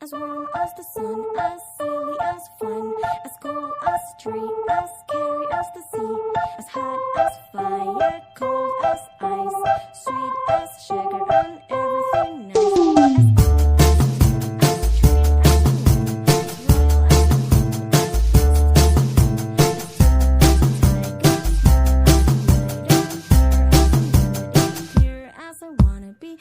As warm as the sun, as silly as fun, as cool as a tree, as scary as the sea, as hot as fire, cold as ice, sweet as sugar and everything nice. As I wanna be.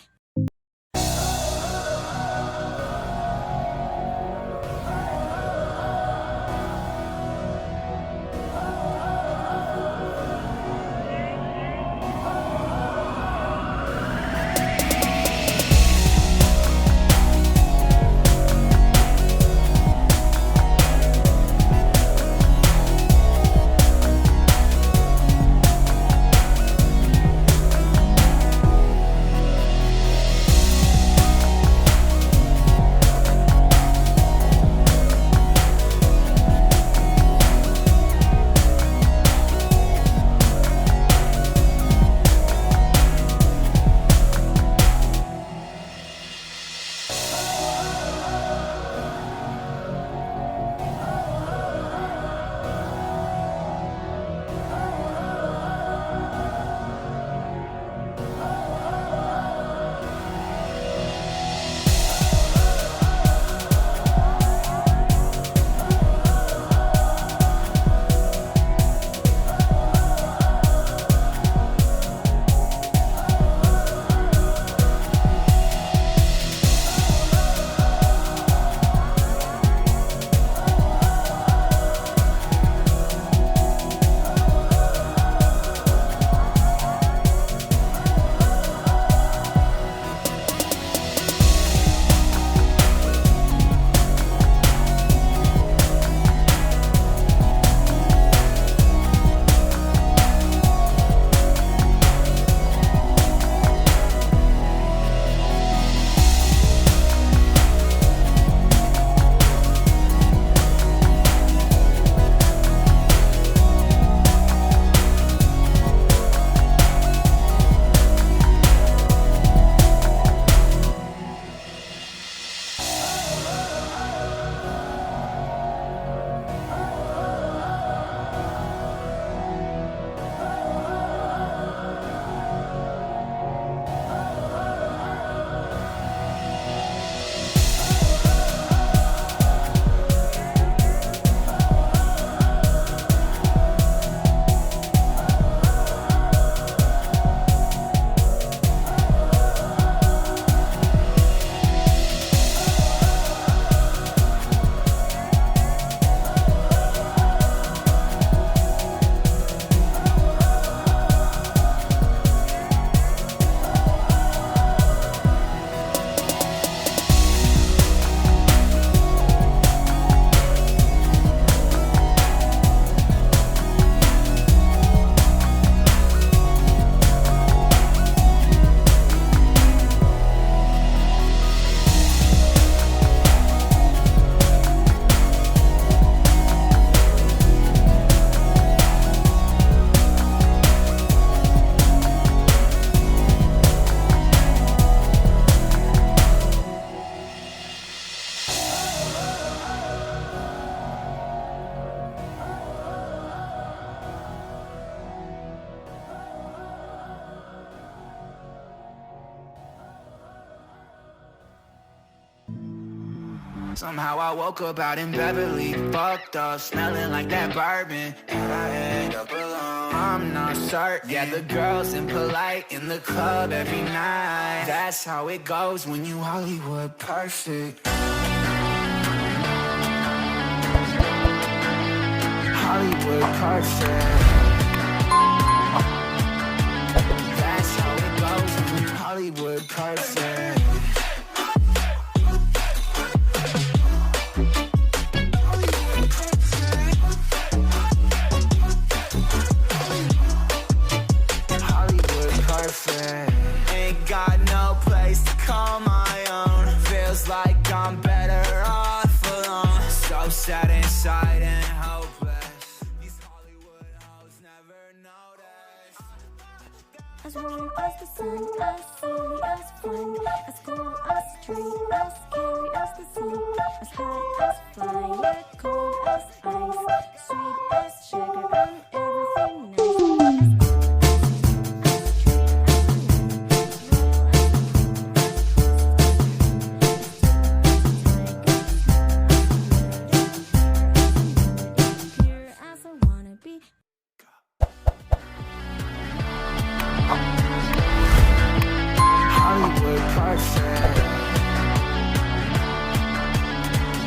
Somehow I woke up out in Beverly, fucked up, smelling like that bourbon, and I end up alone. I'm not certain. Yeah, the girls impolite in the club every night. That's how it goes when you Hollywood perfect. Hollywood perfect. That's how it goes when you Hollywood perfect. Ain't got no place to call my own. Feels like I'm better off alone. So sad inside and hopeless. These Hollywood hoes never notice. as warm as the sun, as silly as fun, as cool as tree, as scary as the sea, as hot as fire, cold as ice, sweet as sugar and everything Hollywood perfect.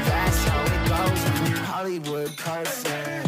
That's how it goes. Hollywood perfect.